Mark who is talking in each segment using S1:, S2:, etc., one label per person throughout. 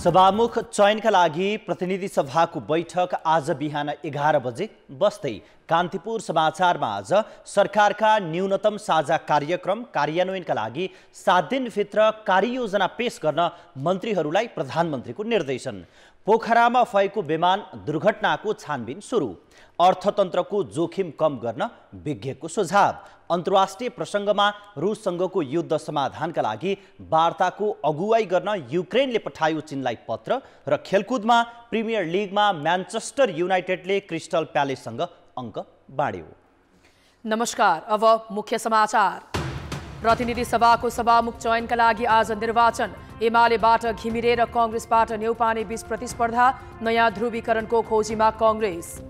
S1: सभामुख चयनका लागि प्रतिनिधि सभाको बैठक आज बिहान 11 बजे बस्दै कान्तिपुर समाचारमा आज सरकारका न्यूनतम साझा कार्यक्रम कार्यान्वयनका लागि 7 दिनभित्र कार्ययोजना पेश गर्न मन्त्रीहरूलाई प्रधानमन्त्रीको निर्देशन। पोखरामा भएको विमान दुर्घटनाको छानबिन सुरु। अर्थतन्त्रको जोखिम कम गर्न विज्ञको सुझाव। अन्तर्राष्ट्रिय प्रसङ्गमा रुससँगको युद्ध समाधानका लागि वार्ताको अगुवाई गर्न युक्रेनले पठायो चीनलाई पत्र। र खेलकुदमा प्रिमियर लिगमा म्यान्चेस्टर युनाइटेडले क्रिस्टल प्यालेससँग अङ्क बाँड्यो।
S2: नमस्कार, अब मुख्य समाचार। प्रतिनिधि सभाको सभामुख चयनका लागि आज निर्वाचन। एमालेबाट घिमिरे र कांग्रेसबाट नेउपाने बीच प्रतिस्पर्धा। नयाँ ध्रुवीकरणको खोजीमा कांग्रेस।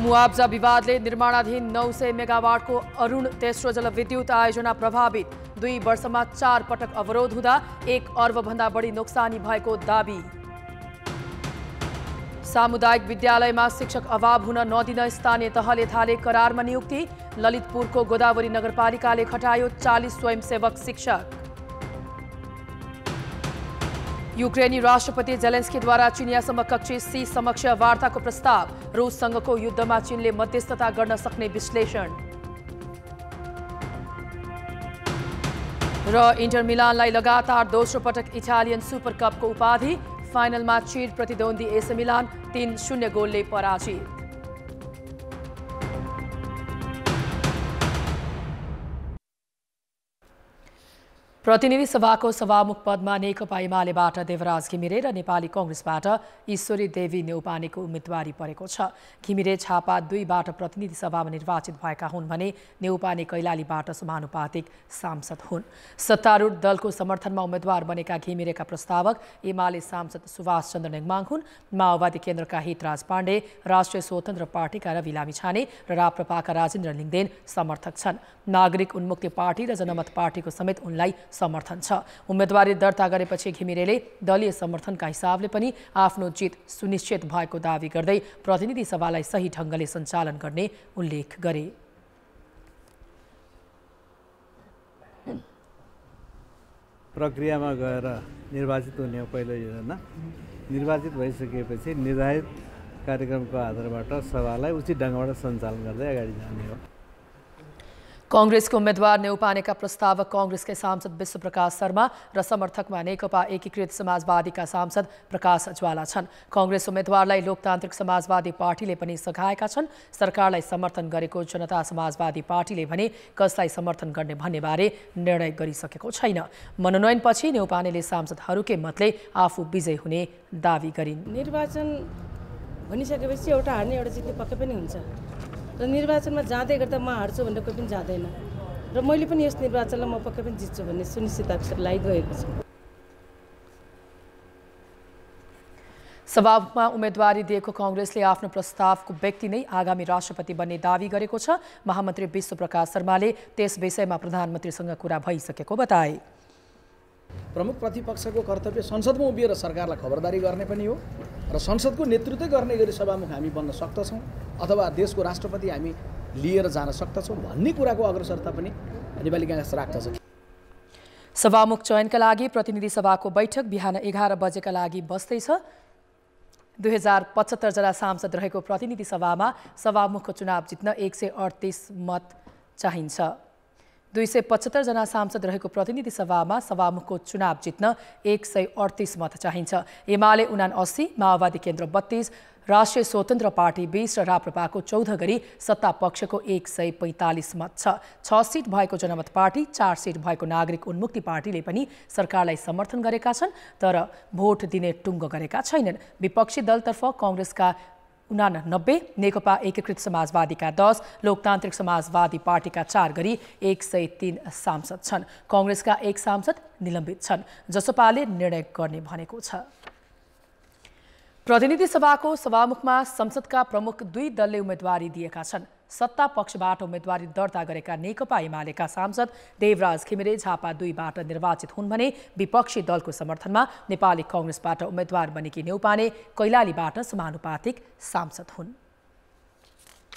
S2: मुआब्जा विवादले निर्माणाधीन 900 मेगावाटको अरुण तेस्रो जलविद्युत आयोजना प्रभावित। 2 वर्षमा 4 पटक अवरोध हुँदा 1 अर्बभन्दा बढी नोक्सानी भएको दाबी। सामुदायिक विद्यालयमा शिक्षक अभाव हुन नदिन स्थानीय तहले थाले करारमा नियुक्ति। ललितपुरको गोदावरी नगरपालिकाले खटायो 40 स्वयंसेवक शिक्षक। युक्रेनी राष्ट्रपति जेलेन्स्कीद्वारा चिनिया समकक्षी सी समक्ष वार्ताको प्रस्ताव। रुससँगको युद्धमा चीनले मध्यस्थता गर्न सक्ने विश्लेषण। र इन्टर मिलानलाई लगातार दोस्रो पटक इटालियन सुपर कपको उपाधि। फाइनलमा चिर प्रतिद्वन्दी एसी मिलान 3-0 गोलले पराजित। प्रतिनिधि सभाको सभामुख पदमा नेकपा एमालेबाट देवराज घिमिरे र नेपाली कांग्रेसबाट ईश्वरी देवी नेउपानेको उम्मेदवारी परेको छ। घिमिरे छापा 2बाट प्रतिनिधि सभामा निर्वाचित भएका हुन् भने नेउपाने कैलालीबाट समानुपातिक सांसद हुन्। सत्तारूढ दलको समर्थनमा उम्मेद्वार बनेका घिमिरेका प्रस्तावक एमाले सांसद सुभाष चन्द्र नेङमाङ हुन्। माओवादी केन्द्रका हितराज पाण्डे, राष्ट्रिय स्वतन्त्र पार्टीका रवि लामिछाने र राप्रपाका राजेन्द्र लिङदेन समर्थक छन्। नागरिक उन्मुक्ति पार्टी र जनमत पार्टीको समेत उनलाई समर्थन छ। उम्मेदवारी दर्ता गरेपछि घिमिरेले दलीय समर्थनका हिसाबले पनि आफ्नो जित सुनिश्चित भएको दावी गर्दै प्रतिनिधि सभालाई सही ढङ्गले सञ्चालन गर्ने उल्लेख गरे।
S3: प्रक्रियामा गएर निर्वाचित हुने हो पहिलो योजना। निर्वाचित भइसकेपछि निर्धारित कार्यक्रमको आधारबाट सभालाई उचित ढङ्गबाट सञ्चालन गर्दै अगाडि जाने हो।
S2: कांग्रेसको उम्मेद्वार नेउपानेका प्रस्तावक कांग्रेसकै सांसद विश्वप्रकाश शर्मा र समर्थकमा नेकपा एकीकृत समाजवादीका सांसद प्रकाश ज्वाला छन्। कांग्रेस उम्मेद्वारलाई लोकतान्त्रिक समाजवादी पार्टीले पनि सघाएका छन्। सरकारलाई समर्थन गरेको जनता समाजवादी पार्टीले भने कसलाई समर्थन गर्ने भन्नेबारे निर्णय गरिसकेको छैन। मनोनयनपछि नेउपानेले सांसदहरूकै मतले आफू विजयी हुने दावी गरिन्।
S4: निर्वाचन भनिसकेपछि एउटा हार्ने एउटा जित्ने पक्कै पनि हुन्छ र निर्वाचनमा जाँदै गर्दा म हार्छु भनेर कोही पनि जाँदैन र मैले पनि यस निर्वाचनलाई म पक्कै पनि जित्छु भन्ने सुनिश्चितता लगाइगएको छु।
S2: सभामुखमा उम्मेदवारी दिएको कांग्रेसले आफ्नो प्रस्तावको व्यक्ति नै आगामी राष्ट्रपति बन्ने दावी गरेको छ। महामन्त्री विश्वप्रकाश शर्माले त्यस विषयमा प्रधानमन्त्रीसँग कुरा भइसकेको बताए।
S5: प्रमुख प्रतिपक्षको कर्तव्य संसदमा उभिएर सरकारलाई खबरदारी गर्ने पनि हो र संसदको नेतृत्व गर्ने गरी सभामुख हामी बन्न सक्दछौँ अथवा देशको राष्ट्रपति हामी लिएर जान सक्दछौँ भन्ने कुराको अग्रसरता पनि नेपाली कांग्रेस राख्दछ।
S2: सभामुख चयनका लागि प्रतिनिधि सभाको बैठक बिहान 11 बजेका लागि बस्दैछ। 2075 जना सांसद रहेको प्रतिनिधि सभामा सभामुखको चुनाव जित्न 138 मत चाहिन्छ। 275 जना सांसद रहेको प्रतिनिधि सभामा सभामुखको चुनाव जित्न 138 मत चाहिन्छ। एमाले 79, माओवादी केन्द्र 32, राष्ट्रिय स्वतन्त्र पार्टी 20 र राप्रपाको 14 गरी सत्ता पक्षको 145 मत छ। 6 सिट भएको जनमत पार्टी, 4 सिट भएको नागरिक उन्मुक्ति पार्टीले पनि सरकारलाई समर्थन गरेका छन् तर भोट दिने टुङ्गो गरेका छैनन्। विपक्षी दलतर्फ कांग्रेसका 89, नेकपा एकीकृत समाजवादीका 10, लोकतान्त्रिक समाजवादी पार्टीका 4 गरी 103 सांसद छन्। कांग्रेसका 1 सांसद निलम्बित छन्। जसपाले निर्णय गर्ने भनेको छ। प्रतिनिधि सभाको सभामुखमा संसदका प्रमुख 2 दलले उम्मेदवारी दिएका छन्। सत्ता पक्षबाट उम्मेदवारी दर्ता गरेका नेकपा एमालेका सांसद देवराज घिमिरे झापा 2बाट निर्वाचित हुन् भने विपक्षी दलको समर्थनमा नेपाली कांग्रेसबाट उम्मेदवार बनेकी नेउपाने कैलालीबाट समानुपातिक सांसद हुन्।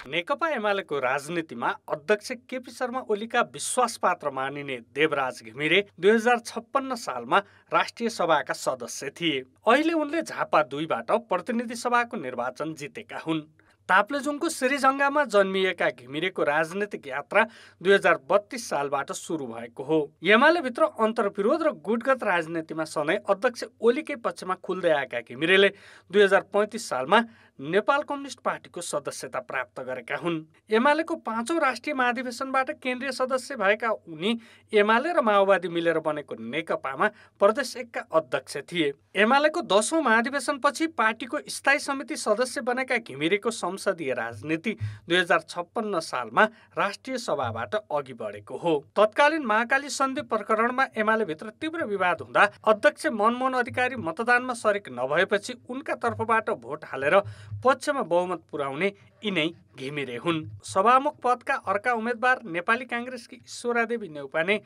S6: नेकपा एमालेको राजनीतिमा अध्यक्ष केपी शर्मा ओलीका विश्वासपात्र मानिने देवराज घिमिरे 2056 सालमा राष्ट्रिय सभाका सदस्य थिए। अहिले उनले झापा 2बाट प्रतिनिधि सभाको निर्वाचन जितेका हुन्। ताप्लेजुङको श्रीजङ्गामा जन्मिएका घिमिरेको राजनीतिक यात्रा 2032 सालबाट सुरु भएको हो। एमालेभित्र अन्तर्विरोध र गुटगत राजनीतिमा सधैँ अध्यक्ष ओलीकै पक्षमा खुल्दै आएका घिमिरेले 2035 सालमा नेपाल कम्युनिस्ट पार्टीको सदस्यता प्राप्त गरेका हुन्। एमालेको 5औं राष्ट्रिय महाधिवेशनबाट केन्द्रीय सदस्य भएका उनी एमाले र माओवादी मिलेर बनेको नेकपामा प्रदेश 1 का अध्यक्ष थिए। एमालेको 10औं महाधिवेशनपछि पार्टीको स्थायी समिति सदस्य बनेका घिमिरेको संसदीय राजनीति 2056 सालमा राष्ट्रिय सभाबाट अघि बढेको हो। तत्कालीन महाकाली सन्धि प्रकरणमा एमालेभित्र तीव्र विवाद हुँदा अध्यक्ष मनमोहन अधिकारी मतदानमा सरेक नभएपछि उनका तर्फबाट भोट हालेर पक्षमा बहुमत पुर्याउने यिनै घिमिरे हुन्। सभामुख पदका अर्का उम्मेद्वार नेपाली कांग्रेसकी ईश्वरादेवी नेउपाने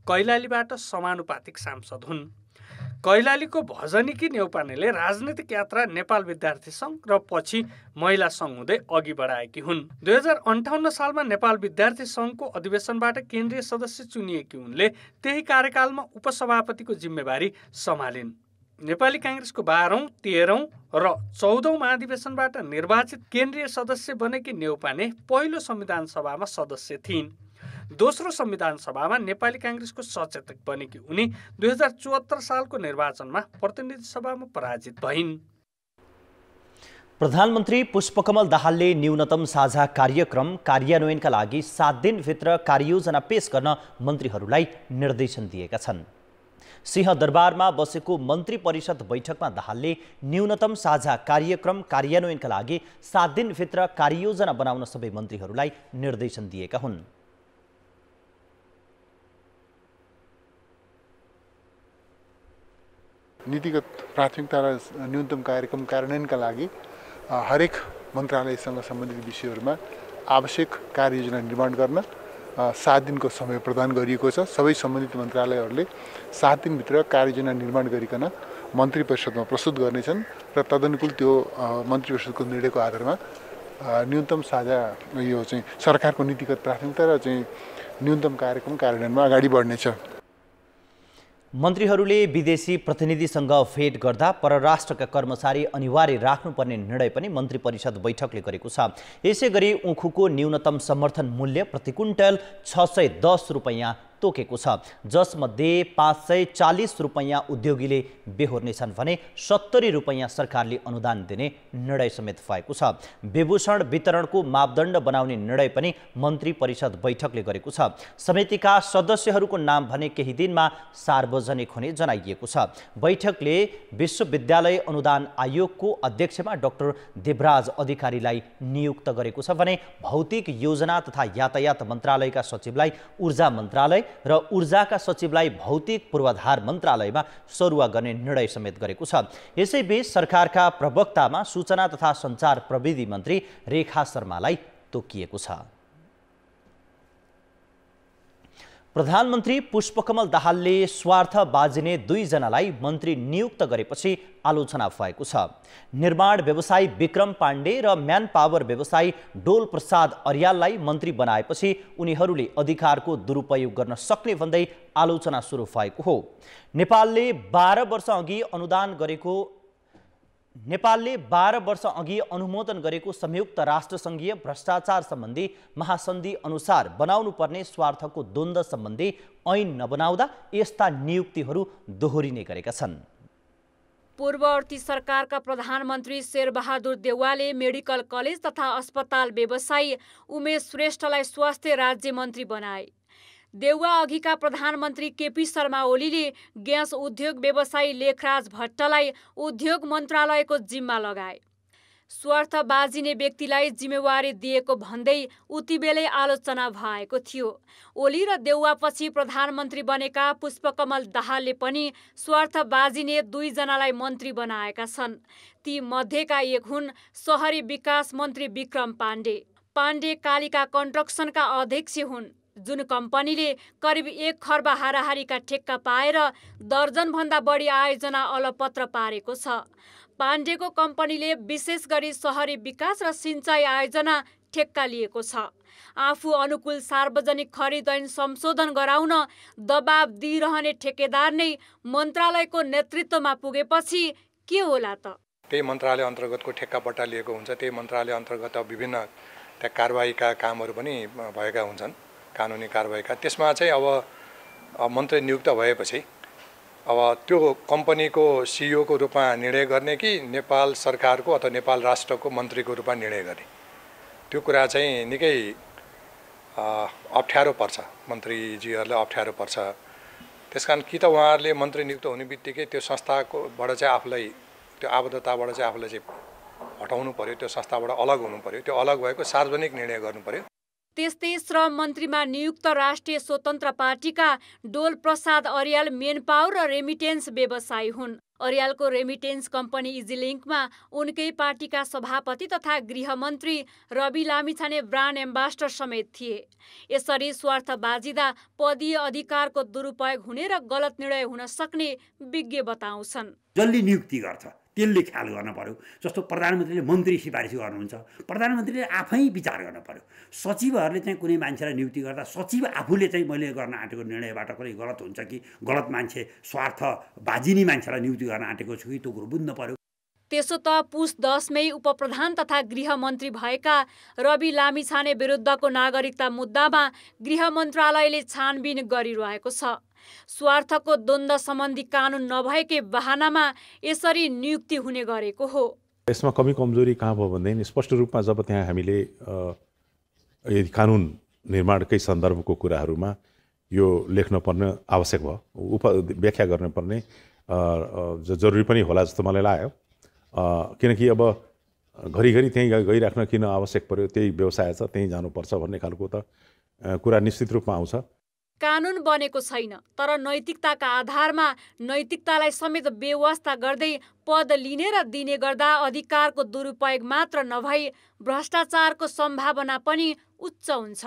S6: कैलालीबाट समानुपातिक सांसद हुन्। कैलालीको भजनीकी नेउपानेले राजनीतिक यात्रा नेपाल विद्यार्थी सङ्घ र पछि महिला सङ्घ हुँदै अघि बढाएकी हुन्। 2058 सालमा नेपाल विद्यार्थी सङ्घको अधिवेशनबाट केन्द्रीय सदस्य चुनिएकी उनले त्यही कार्यकालमा उपसभापतिको जिम्मेवारी सम्हालिन्। नेपाली कांग्रेसको 12औं, 13औं र 14औं महाधिवेशनबाट निर्वाचित केन्द्रीय सदस्य बनेकी नेउपाने पहिलो संविधान सभामा सदस्य थिइन्। दोस्रो संविधान सभामा नेपाली कांग्रेसको सचेतक बनेकी उनी 2074 सालको निर्वाचनमा प्रतिनिधि सभामा पराजित भइन्।
S1: प्रधानमन्त्री पुष्पकमल दाहालले न्यूनतम साझा कार्यक्रम कार्यान्वयनका लागि 7 दिनभित्र कार्ययोजना पेश गर्न मन्त्रीहरूलाई निर्देशन दिएका छन्। सिंहदरबारमा बसेको मन्त्री परिषद बैठकमा दाहालले न्यूनतम साझा कार्यक्रम कार्यान्वयनका लागि 7 दिनभित्र कार्ययोजना बनाउन सबै मन्त्रीहरूलाई निर्देशन दिएका हुन्।
S7: नीतिगत प्राथमिकता र न्यूनतम कार्यक्रम कार्यान्वयनका लागि हरेक मन्त्रालयसँग सम्बन्धित विषयहरूमा आवश्यक कार्ययोजना निर्माण गर्न 7 दिनको समय प्रदान गरिएको छ। सबै सम्बन्धित मन्त्रालयहरूले 7 दिनभित्र कार्ययोजना निर्माण गरिकन मन्त्री परिषदमा प्रस्तुत गर्नेछन् र तदनुकूल त्यो मन्त्री परिषदको निर्णयको आधारमा न्यूनतम साझा यो चाहिँ सरकारको नीतिगत प्राथमिकता र चाहिँ न्यूनतम कार्यक्रम कार्यान्वयनमा अगाडि बढ्नेछ।
S1: मन्त्रीहरूले विदेशी प्रतिनिधिसँग भेट गर्दा परराष्ट्रका कर्मचारी अनिवार्य राख्नुपर्ने निर्णय पनि मन्त्री परिषद बैठकले गरेको छ। यसैगरी उखुको न्यूनतम समर्थन मूल्य प्रति क्विन्टल 610 रुपैयाँ तोकेको छ, जसमध्ये 540 रुपैयाँ उद्योगीले बेहोर्नेछन् भने 70 रुपैयाँ सरकारले अनुदान दिने निर्णय समेत भएको छ। विभूषण वितरणको मापदण्ड बनाउने निर्णय पनि मन्त्री परिषद बैठकले गरेको छ। समितिका सदस्यहरूको नाम भने केही दिनमा सार्वजनिक हुने जनाइएको छ। बैठकले विश्वविद्यालय अनुदान आयोगको अध्यक्षमा डाक्टर देवराज अधिकारीलाई नियुक्त गरेको छ भने भौतिक योजना तथा यातायात मन्त्रालयका सचिवलाई ऊर्जा मन्त्रालय र ऊर्जाका सचिवलाई भौतिक पूर्वाधार मन्त्रालयमा सरुवा गर्ने निर्णय समेत गरेको छ। यसैबीच सरकारका प्रवक्तामा सूचना तथा सञ्चार प्रविधि मन्त्री रेखा शर्मालाई तोकिएको छ। प्रधानमन्त्री पुष्पकमल दाहालले स्वार्थ बाजिने 2 जनालाई मन्त्री नियुक्त गरेपछि आलोचना भएको छ। निर्माण व्यवसायी विक्रम पाण्डे र म्यान पावर व्यवसायी डोल प्रसाद अर्याललाई मन्त्री बनाएपछि उनीहरूले अधिकारको दुरुपयोग गर्न सक्ने भन्दै आलोचना सुरु भएको हो। नेपालले 12 वर्ष अघि अनुमोदन गरेको संयुक्त राष्ट्रसङ्घीय भ्रष्टाचार सम्बन्धी महासन्धि अनुसार बनाउनु पर्ने स्वार्थको द्वन्द्व सम्बन्धी ऐन नबनाउँदा यस्ता नियुक्तिहरू दोहोरिने गरेका छन्।
S8: पूर्ववर्ती सरकारका प्रधानमन्त्री शेरबहादुर देउवाले मेडिकल कलेज तथा अस्पताल व्यवसायी उमेश श्रेष्ठलाई स्वास्थ्य राज्य मन्त्री बनाए। देउवा अघिका प्रधानमन्त्री केपी शर्मा ओलीले ग्यास उद्योग व्यवसायी लेखराज भट्टलाई उद्योग मन्त्रालयको जिम्मा लगाए। स्वार्थ बाजिने व्यक्तिलाई जिम्मेवारी दिएको भन्दै उतिबेलै आलोचना भएको थियो। ओली र देउवापछि प्रधानमन्त्री बनेका पुष्पकमल दाहालले पनि स्वार्थ बाजिने 2 जनालाई मन्त्री बनाएका छन्। ती मध्येका एक हुन् सहरी विकास मन्त्री विक्रम पाण्डे। पाण्डे कालिका कन्स्ट्रक्सनका अध्यक्ष हुन्, जुन कम्पनीले करिब 1 खर्ब हाराहारीका ठेक्का पाएर दर्जनभन्दा बढी आयोजना अलपत्र पारेको छ। पाण्डेको कम्पनीले विशेष गरी सहरी विकास र सिँचाइ आयोजना ठेक्का लिएको छ। आफू अनुकूल सार्वजनिक खरिद ऐन संशोधन गराउन दबाब दिइरहने ठेकेदार नै मन्त्रालयको नेतृत्वमा पुगेपछि के होला त?
S9: त्यही मन्त्रालय अन्तर्गतको ठेक्का पट्टा लिएको हुन्छ। त्यही मन्त्रालय अन्तर्गत विभिन्न त्यहाँ कारबाहीका कामहरू पनि भएका हुन्छन्, कानुनी कारबाहीका। त्यसमा चाहिँ अब मन्त्री नियुक्त भएपछि अब त्यो कम्पनीको सिइओ को रूपमा निर्णय गर्ने कि नेपाल सरकारको अथवा नेपाल राष्ट्रको मन्त्रीको रूपमा निर्णय गर्ने, त्यो कुरा चाहिँ निकै अप्ठ्यारो पर्छ, मन्त्रीजीहरूलाई अप्ठ्यारो पर्छ। त्यसकारण कि त उहाँहरूले मन्त्री नियुक्त हुने बित्तिकै त्यो संस्थाकोबाट चाहिँ आफूलाई त्यो आबद्धताबाट चाहिँ आफूलाई चाहिँ हटाउनु पर्यो, त्यो संस्थाबाट अलग हुनु पर्यो, त्यो अलग भएको सार्वजनिक निर्णय गर्नु पर्यो।
S8: त्यस्तै श्रम मन्त्रीमा नियुक्त राष्ट्रिय स्वतन्त्र पार्टीका डोल प्रसाद अर्याल मेन पावर र रेमिटेन्स व्यवसायी हुन्। अर्यालको रेमिटेन्स कम्पनी इजिलिङ्कमा उनकै पार्टीका सभापति तथा गृहमन्त्री रवि लामिछाने ब्रान्ड एम्बासडर समेत थिए। यसरी स्वार्थ बाजिँदा पदीय अधिकारको दुरुपयोग हुने र गलत निर्णय हुन सक्ने विज्ञ बताउँछन्।
S10: जसले नियुक्ति गर्छ त्यसले ख्याल गर्न पर्यो। जस्तो प्रधानमन्त्रीले मन्त्री सिफारिस गर्नुहुन्छ, प्रधानमन्त्रीले आफै विचार गर्न पर्यो। सचिवहरूले चाहिँ कुनै मान्छेलाई नियुक्ति गर्दा सचिव आफूले चाहिँ मैले गर्न आँटेको निर्णयबाट कुनै गलत हुन्छ कि गलत मान्छे स्वार्थ बाजिने मान्छेलाई नियुक्ति गर्न आँटेको छु कि त्यो कुरो बुझ्नु पर्यो।
S8: त्यसो त पुस 10 मई उपप्रधान तथा गृहमन्त्री भएका रवि लामिछाने विरुद्धको नागरिकता मुद्दामा गृह मन्त्रालयले छानबिन गरिरहेको छ। स्वार्थको द्वन्द्व सम्बन्धी कानुन नभएकै बहानामा यसरी नियुक्ति हुने गरेको हो।
S11: यसमा कमी कमजोरी कहाँ भयो भन्दाखेरि स्पष्ट रूपमा जब त्यहाँ हामीले यदि कानुन निर्माणकै सन्दर्भको कुराहरूमा यो लेख्न पर्ने आवश्यक भयो, व्याख्या गर्नुपर्ने जरुरी पनि होला जस्तो मलाई लाग्यो। किनकि अब घरिघरि त्यहीँ गइराख्न किन आवश्यक पर्यो, त्यही व्यवसाय छ त्यहीँ जानुपर्छ भन्ने खालको त कुरा निश्चित रूपमा आउँछ।
S8: कानुन बनेको छैन, तर नैतिकताका आधारमा नैतिकतालाई समेत बेवास्ता गर्दै पद लिने र दिने गर्दा अधिकारको दुरुपयोग मात्र नभई भ्रष्टाचारको सम्भावना पनि उच्च हुन्छ।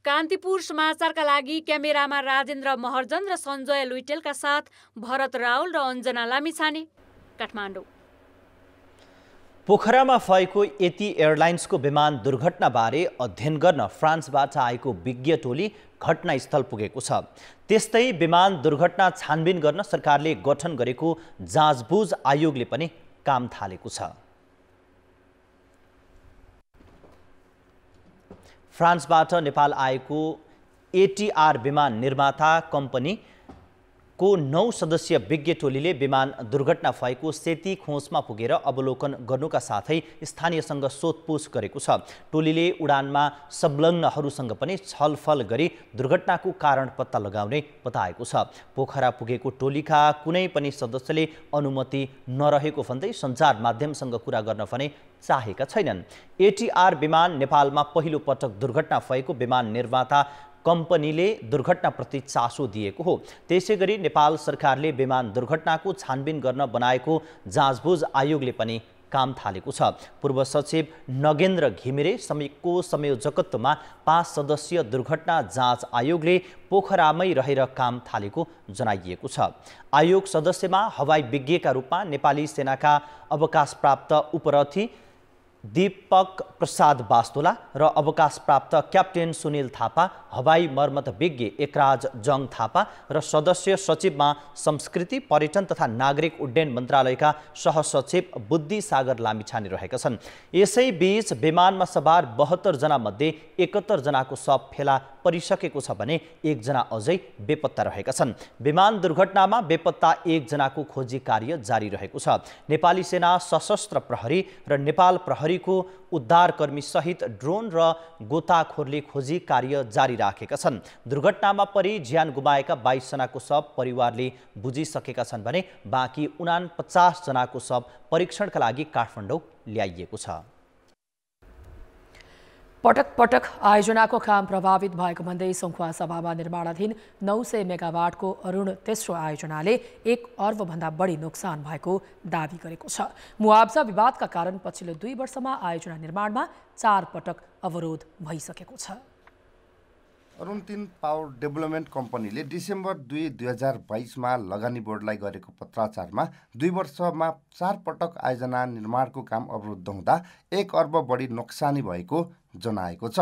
S8: कान्तिपुर समाचारका लागि क्यामेरामा राजेन्द्र महर्जन र सञ्जय लुइटेलका साथ भरत राउल र अञ्जना लामिछाने, काठमाडौँ।
S1: पोखरामा भएको एती एयरलाइन्सको विमान दुर्घटनाबारे अध्ययन गर्न फ्रान्सबाट आएको विज्ञ टोली घटनास्थल पुगेको छ। त्यस्तै विमान दुर्घटना छानबिन गर्न सरकारले गठन गरेको जाँचबुझ आयोगले पनि काम थालेको छ। फ्रान्सबाट नेपाल आएको एटीआर विमान निर्माता कम्पनी को 9 सदस्यीय विज्ञ टोलीले विमान दुर्घटना भएको सेती खोजमा पुगेर अवलोकन गर्नुका साथै स्थानीयसँग सोधपुछ गरेको छ। टोलीले उडानमा संलग्नहरूसँग पनि छलफल गरी दुर्घटनाको कारण पत्ता लगाउने बताएको छ। पोखरा पुगेको टोलीका कुनै पनि सदस्यले अनुमति नरहेको भन्दै सञ्चार माध्यमसँग कुरा गर्न भने चाहेका छैनन्। एटीआर विमान नेपालमा पहिलो पटक दुर्घटना भएको विमान निर्माता कम्पनीले दुर्घटनाप्रति चासो दिएको हो। त्यसैगरी नेपाल सरकारले विमान दुर्घटनाको छानबिन गर्न बनाएको जाँचबुझ आयोगले पनि काम थालेको छ। पूर्व सचिव नगेन्द्र घिमिरे समितिको संयोजकत्वमा 5 सदस्यीय दुर्घटना जाँच आयोगले पोखरामै रहेर काम थालेको जनाइएको छ। आयोग सदस्यमा हवाई विज्ञका रूपमा नेपाली सेनाका अवकाश प्राप्त उपरथी दीपक प्रसाद बास्तोला र अवकाश प्राप्त क्याप्टेन सुनिल थापा, हवाई मर्मत विज्ञ एकराज जङ थापा र सदस्य सचिवमा संस्कृति पर्यटन तथा नागरिक उड्डयन मन्त्रालयका सहसचिव बुद्धि सागर लामिछाने रहेका छन्। यसैबीच विमानमा सवार 72 जना मध्ये 71 जनाको शव फेला परिसकेको छ भने 1 जना अझै बेपत्ता रहेका छन्। विमान दुर्घटनामा बेपत्ता 1 जनाको खोजी कार्य जारी रहेको छ। नेपाली सेना, सशस्त्र प्रहरी र नेपाल प्रहरीको उद्धारकर्मी सहित ड्रोन र गोताखोरले खोजी कार्य जारी राखेका छन्। दुर्घटनामा परि ज्यान गुमाएका 22 जनाको शव परिवारले बुझिसकेका छन् भने बाँकी 49 जनाको शव परीक्षणका लागि काठमाडौँ ल्याइएको छ।
S2: पटक पटक आयोजनाको काम प्रभावित भएको भन्दै सङ्खुवा सभामा निर्माणाधीन 900 मेगावाटको अरुण तेस्रो आयोजनाले 1 अर्बभन्दा बढी नोक्सान भएको दावी गरेको छ। मुआब्जा विवादका कारण पछिल्लो 2 वर्षमा आयोजना निर्माणमा 4 पटक अवरोध भइसकेको छ।
S12: अरुण 3 पावर डेभलपमेन्ट कम्पनीले डिसेम्बर 2, 2022मा लगानी बोर्डलाई गरेको पत्राचारमा 2 वर्षमा 4 पटक आयोजना निर्माणको काम अवरुद्ध हुँदा 1 अर्ब बढी नोक्सानी भएको जनाएको छ।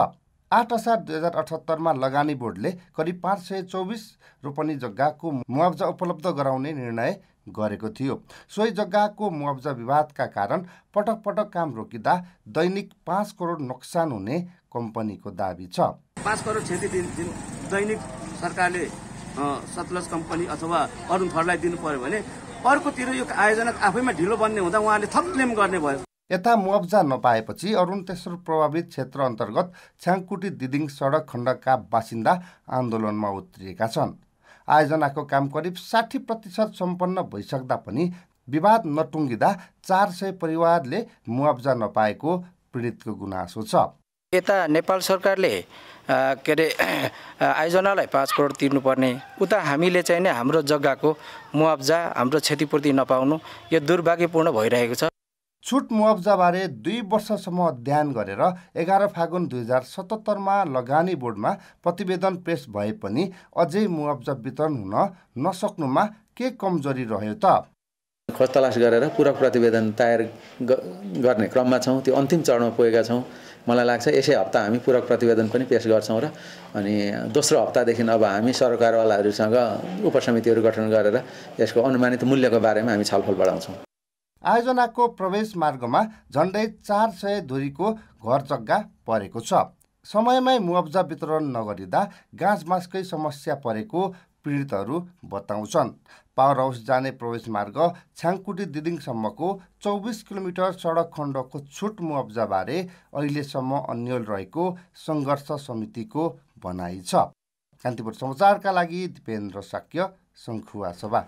S12: 8 असार 2078मा लगानी बोर्डले करिब 524 रोपनी जग्गाको मुआब्जा उपलब्ध गराउने निर्णय गरेको थियो। सोही जग्गाको मुआब्जा विवादका कारण पटक पटक काम रोकिँदा दैनिक 5 करोड नोक्सान हुने कम्पनीको दावी छ।
S13: 5 करोड क्षति दैनिक सरकारले सतलज कम्पनी अथवा अरुण थर्डलाई दिनु पर्यो भने अर्कोतिर यो आयोजना आफैमा ढिलो बन्ने हुँदा उहाँले थप क्लेम गर्ने भयो।
S12: यता मुआब्जा नपाएपछि अरुण तेस्रो प्रभावित क्षेत्र अन्तर्गत छ्याङकुटी दिदिङ सडक खण्डका बासिन्दा आन्दोलनमा उत्रिएका छन्। आयोजनाको काम करिब 60% सम्पन्न भइसक्दा पनि विवाद नटुङ्गिँदा 400 परिवारले मुआब्जा नपाएको पीडितको गुनासो छ।
S14: यता नेपाल सरकारले के अरे आयोजनालाई 5 करोड तिर्नुपर्ने, उता हामीले चाहिँ नै हाम्रो जग्गाको मुआब्जा हाम्रो क्षतिपूर्ति नपाउनु, यो दुर्भाग्यपूर्ण भइरहेको छ।
S12: छुट मुआब्जाबारे 2 वर्षसम्म अध्ययन गरेर 11 फागुन 2077मा लगानी बोर्डमा प्रतिवेदन पेश भए पनि अझै मुआब्जा वितरण हुन नसक्नुमा के कमजोरी रह्यो त?
S15: खोज तलास गरेर पूरक प्रतिवेदन तयार गर्ने क्रममा छौँ। त्यो अन्तिम चरणमा पुगेका छौँ। मलाई लाग्छ यसै हप्ता हामी पूरक प्रतिवेदन पनि पेश गर्छौँ र अनि दोस्रो हप्तादेखि अब हामी सरकारवालाहरूसँग उपसमितिहरू गठन गरेर यसको अनुमानित मूल्यको बारेमा हामी छलफल बढाउँछौँ।
S12: आयोजनाको प्रवेश मार्गमा झन्डै 400 धुरीको घर जग्गा परेको छ। समयमै मुआब्जा वितरण नगरिँदा गाँसबासकै समस्या परेको पीडितहरू बताउँछन्। पावर हाउस जाने प्रवेश मार्ग छ्याङकुटी दिदिङसम्मको 24 किलोमिटर सडक खण्डको छुट मुआब्जाबारे अहिलेसम्म अन्यल रहेको सङ्घर्ष समितिको भनाइ छ। कान्तिपुर समाचारका लागि दिपेन्द्र साक्य, सङ्खुवा सभा।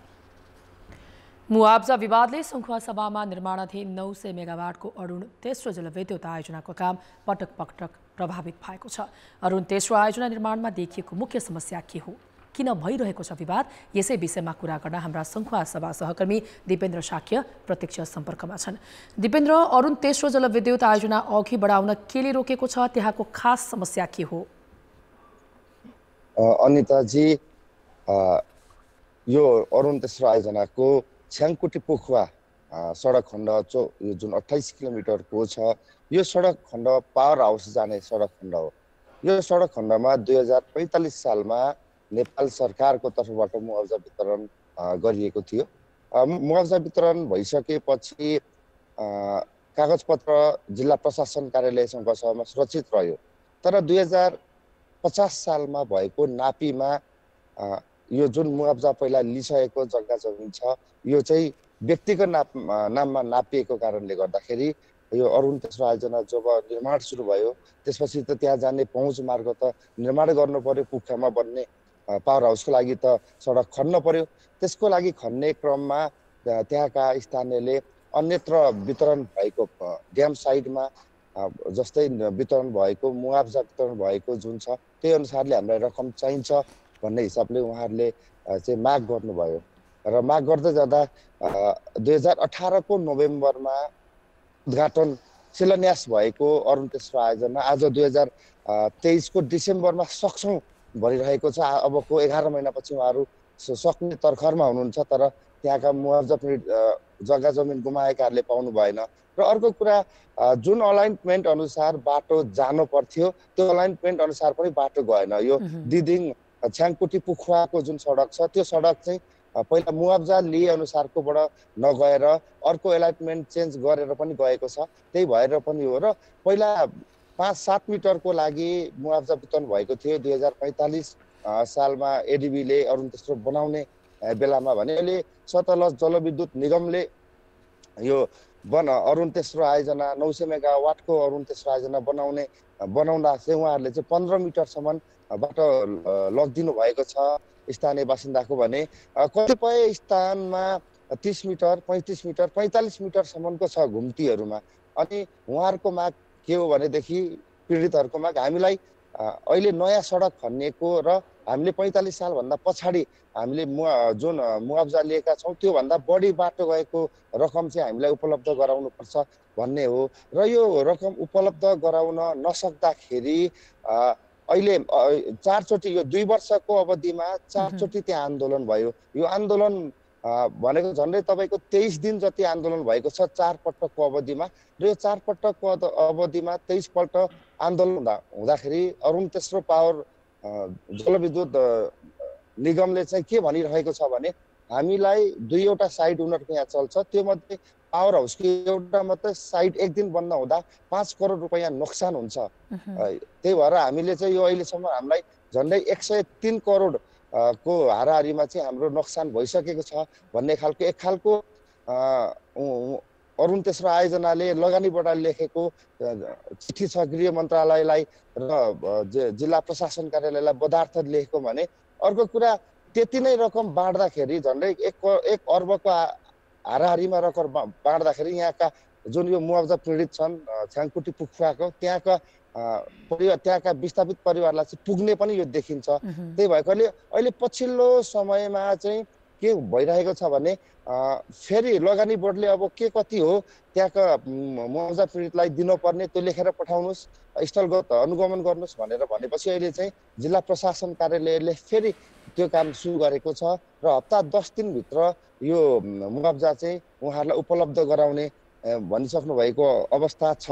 S2: मुआब्जा विवादले सङ्खुवा सभामा निर्माणाधीन 900 मेगावाटको अरुण तेस्रो जलविद्युत आयोजनाको काम पटक पटक प्रभावित भएको छ। अरुण तेस्रो आयोजना निर्माणमा देखिएको मुख्य समस्या के हो, किन भइरहेको छ विवाद, यसै विषयमा कुरा गर्न हाम्रा सङ्खुवा सभा सहकर्मी दिपेन्द्र साक्य प्रत्यक्ष सम्पर्कमा छन्। दिपेन्द्र, अरुण तेस्रो जलविद्युत आयोजना अघि बढाउन केले रोकेको छ, त्यहाँको खास समस्या के हो?
S16: अनिताजी, यो अरुण तेस्रो आयोजनाको छ्याङकुटी पोखुवा सडक खण्ड यो जुन 28 किलोमिटरको छ, यो सडक खण्ड पावर हाउस जाने सडक खण्ड हो। यो सडक खण्डमा 2045 सालमा नेपाल सरकारको तर्फबाट मुआब्जा वितरण गरिएको थियो। मुआब्जा वितरण भइसकेपछि कागजपत्र जिल्ला प्रशासन कार्यालयसँग सहमा सुरक्षित रह्यो। तर 2050 सालमा भएको नापीमा यो जुन मुआब्जा पहिला लिइसकेको जग्गा जमिन छ, यो चाहिँ व्यक्तिगत नाममा नापिएको कारणले गर्दाखेरि यो अरुण तेस्रो आयोजना जब निर्माण सुरु भयो त्यसपछि त त्यहाँ जाने पहुँच मार्ग त निर्माण गर्नु पर्यो। पुख्खामा बन्ने पावर हाउसको लागि त सडक खन्न पर्यो। त्यसको लागि खन्ने क्रममा त्यहाँका स्थानीयले अन्यत्र वितरण भएको ड्याम साइडमा जस्तै वितरण भएको मुआब्जा वितरण भएको जुन छ त्यही अनुसारले हामीलाई रकम चाहिन्छ भन्ने हिसाबले उहाँहरूले चाहिँ माग गर्नुभयो र माग गर्दै जाँदा 2018 को नोभेम्बरमा उद्घाटन शिलान्यास भएको अरुण तेस्रो आयोजना आज 2023 को डिसेम्बरमा सक्छौँ भनिरहेको छ। अबको 11 महिनापछि उहाँहरू सक्ने तर्खरमा हुनुहुन्छ, तर त्यहाँका मुआब्जा पीडित जग्गा जमिन गुमाएकाहरूले पाउनु भएन। र अर्को कुरा, जुन अलाइनमेन्ट अनुसार बाटो जानु पर्थ्यो त्यो अलाइनमेन्ट अनुसार पनि बाटो गएन। यो दिदिङ छ्याङकुटी पुखुवाको जुन सडक छ त्यो सडक चाहिँ पहिला मुआब्जा लिए अनुसारकोबाट नगएर अर्को एलाइनमेन्ट चेन्ज गरेर पनि गएको छ। त्यही भएर पनि हो र पहिला 5-7 मिटरको लागि मुआवजा वितरण भएको थियो 2045 सालमा एडिबीले अरुण तेस्रो बनाउने बेलामा भने अहिले सतलज जलविद्युत निगमले यो अरुण तेस्रो आयोजना 900 मेगावाटको अरुण तेस्रो आयोजना बनाउँदा चाहिँ उहाँहरूले चाहिँ 15 मिटरसम्म बाटो लगिदिनु भएको छ स्थानीय बासिन्दाको भने कतिपय स्थानमा 30 मिटर 35 मिटर 45 मिटरसम्मको छ घुम्तीहरूमा। अनि उहाँहरूको माग के हो भनेदेखि पीडितहरूको माग हामीलाई अहिले नयाँ सडक खनिएको र हामीले 45 सालभन्दा पछाडि हामीले जुन मुआवजा लिएका छौँ त्योभन्दा बढी बाटो गएको रकम चाहिँ हामीलाई उपलब्ध गराउनुपर्छ भन्ने हो। र यो रकम उपलब्ध गराउन नसक्दाखेरि अहिले 4 चोटि यो 2 वर्षको अवधिमा 4 चोटि त्यहाँ आन्दोलन भयो। यो आन्दोलन भनेको झन्डै तपाईँको 23 दिन जति आन्दोलन भएको छ 4 पटकको अवधिमा। र यो 4 पटकको अवधिमा 23 पल्ट आन्दोलन हुँदाखेरि अरुण तेस्रो पावर जलविद्युत निगमले चाहिँ के भनिरहेको छ भने हामीलाई 2वटा साइड उनीहरूको यहाँ चल्छ, त्यो मध्ये पावर हाउसको एउटा मात्रै साइड एक दिन बन्द हुँदा 5 करोड रुपैयाँ नोक्सान हुन्छ। त्यही भएर हामीले चाहिँ यो अहिलेसम्म हामीलाई झन्डै 103 करोड को हाराहारीमा चाहिँ हाम्रो नोक्सान भइसकेको छ भन्ने खालको एक खालको अरुण तेस्रो आयोजनाले लगानीबाट लेखेको चिठी छ गृह मन्त्रालयलाई र जिल्ला प्रशासन कार्यालयलाई बदार्थ लेखेको भने। अर्को कुरा त्यति नै रकम बाँड्दाखेरि झन्डै 1 अर्बको हाराहारीमा रकम बाँड्दाखेरि यहाँका जुन यो मुआवजा पीडित छन् छ्याङकुटी पुखुवाको त्यहाँका विस्थापित परिवारलाई चाहिँ पुग्ने पनि यो देखिन्छ। त्यही भएकोले अहिले पछिल्लो समयमा चाहिँ के भइरहेको छ भने फेरि लगानी बोर्डले अब के कति हो त्यहाँका मुआवजा पीडितलाई दिनुपर्ने त्यो लेखेर पठाउनुहोस्, स्थलगत अनुगमन गर्नुहोस् भनेर भनेपछि अहिले चाहिँ जिल्ला प्रशासन कार्यालयले फेरि त्यो काम सुरु गरेको छ र हप्ता 10 दिनभित्र यो मुआवजा चाहिँ उहाँहरूलाई उपलब्ध गराउने भनिसक्नु भएको अवस्था छ।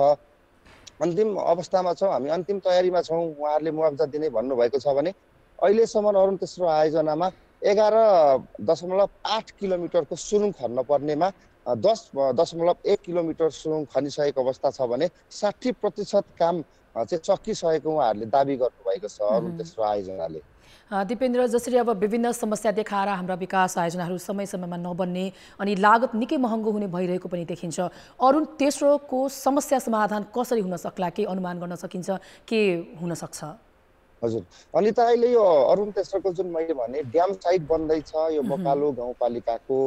S16: अन्तिम अवस्थामा छौँ हामी, अन्तिम तयारीमा छौँ। उहाँहरूले मुआवजा दिने भन्नुभएको छ भने अहिलेसम्म अरुण तेस्रो आयोजनामा 11.8 किलोमिटरको सुरुङ खन्न पर्नेमा 10.1 किलोमिटर सुरुङ खनिसकेको अवस्था छ भने 60% काम चाहिँ सकिसकेको उहाँहरूले दाबी गर्नुभएको छ अरुण तेस्रो आयोजनाले।
S2: दिपेन्द्र, जसरी अब विभिन्न समस्या देखाएर हाम्रा विकास आयोजनाहरू समय समयमा नबन्ने अनि लागत निकै महँगो हुने भइरहेको पनि देखिन्छ, अरुण तेस्रोको समस्या समाधान कसरी हुन सक्ला, के अनुमान गर्न सकिन्छ, के हुन सक्छ?
S16: हजुर, अनि त अहिले यो अरुण तेस्रोको जुन मैले भने ड्याम साइट बन्दैछ यो बकालो गाउँपालिकाको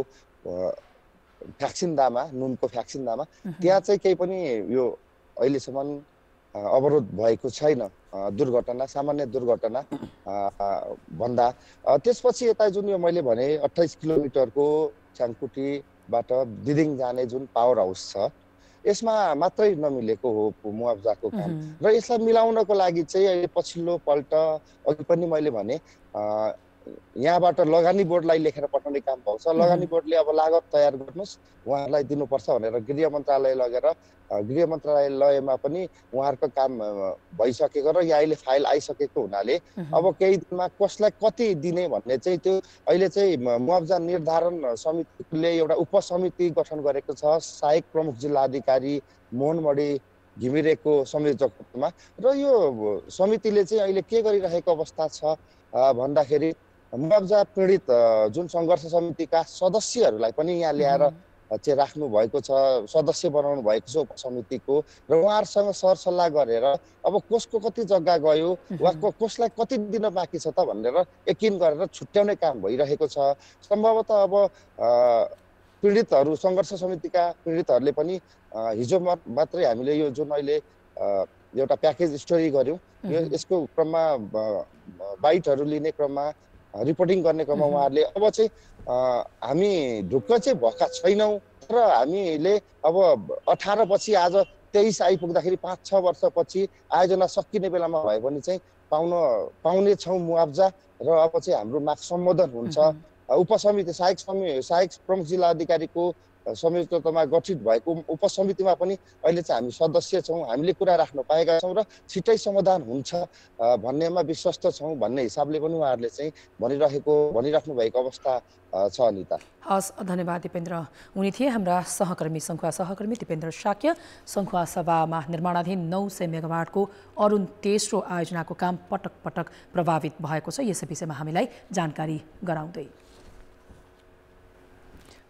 S16: फ्याक्सिन्दामा, नुनको फ्याक्सिन्दामा, त्यहाँ चाहिँ केही पनि यो अहिलेसम्म अवरोध भएको छैन। दुर्घटना सामान्य दुर्घटना भन्दा त्यसपछि यता जुन यो मैले भने 28 किलोमिटरको छ्याङकुटीबाट दिदिङ जाने जुन पावर हाउस छ यसमा मात्रै नमिलेको हो मुआवजाको काम र यसलाई मिलाउनको लागि चाहिँ अहिले पछिल्लो पल्ट अघि पनि मैले भने यहाँबाट लगानी बोर्डलाई लेखेर पठाउने काम भएको छ। लगानी बोर्डले अब लागत तयार गर्नुहोस् उहाँहरूलाई दिनुपर्छ भनेर गृह मन्त्रालय लगेर गृह मन्त्रालयमा पनि उहाँहरूको काम भइसकेको र यहाँ अहिले फाइल आइसकेको हुनाले अब केही दिनमा कसलाई कति दिने भन्ने चाहिँ त्यो अहिले चाहिँ मुआवजा निर्धारण समितिले एउटा उपसमिति गठन गरेको छ सहायक प्रमुख जिल्ला अधिकारी मोहनमणि घिमिरेको संयोजकत्वमा। र यो समितिले चाहिँ अहिले के गरिरहेको अवस्था छ भन्दाखेरि मुआवजा पीडित जुन सङ्घर्ष समितिका सदस्यहरूलाई पनि यहाँ ल्याएर चाहिँ राख्नु भएको छ, सदस्य बनाउनु भएको छ उपसमितिको र उहाँहरूसँग सरसल्लाह गरेर अब कसको कति जग्गा गयो वा कसलाई कति दिन बाँकी छ त भनेर यकिन गरेर छुट्याउने काम भइरहेको छ। सम्भवतः अब पीडितहरू सङ्घर्ष समितिका पीडितहरूले पनि हिजो मात्रै हामीले यो जुन अहिले एउटा प्याकेज स्टोरी गऱ्यौँ यसको क्रममा बाइटहरू लिने क्रममा रिपोर्टिङ गर्ने क्रममा उहाँहरूले अब चाहिँ हामी ढुक्क चाहिँ भएका छैनौँ तर हामीले अब 18 पछि आज 23 आइपुग्दाखेरि 5-6 वर्षपछि आयोजना सकिने बेलामा भयो भने चाहिँ पाउने छौँ मुआवजा र अब चाहिँ हाम्रो माग सम्बोधन हुन्छ। उपसमिति सहायक प्रमुख जिल्ला अधिकारीको संयुक्तमा गठित भएको उपसमितिमा पनि अहिले चाहिँ हामी सदस्य छौँ, हामीले कुरा राख्न पाएका छौँ र छिट्टै समाधान हुन्छ भन्नेमा विश्वस्त छौँ भन्ने हिसाबले पनि उहाँहरूले चाहिँ भनिराख्नु भएको अवस्था छ। अनिता,
S2: हस्, धन्यवाद दिपेन्द्र। उनी थिए हाम्रा सहकर्मी सङ्खुवा सहकर्मी दिपेन्द्र शाक्य। सङ्खुवा सभामा निर्माणाधीन 900 मेगावाटको अरुण तेस्रो आयोजनाको काम पटक पटक प्रभावित भएको छ। यस विषयमा हामीलाई जानकारी गराउँदै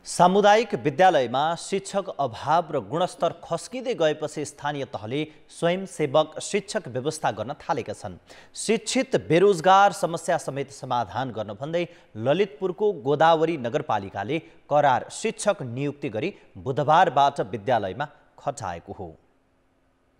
S1: सामुदायिक विद्यालयमा शिक्षक अभाव र गुणस्तर खस्किँदै गएपछि स्थानीय तहले स्वयंसेवक शिक्षक व्यवस्था गर्न थालेका छन्। शिक्षित बेरोजगार समस्या समेत समाधान गर्न भन्दै ललितपुरको गोदावरी नगरपालिकाले करार शिक्षक नियुक्ति गरी बुधबारबाट विद्यालयमा खटाएको हो।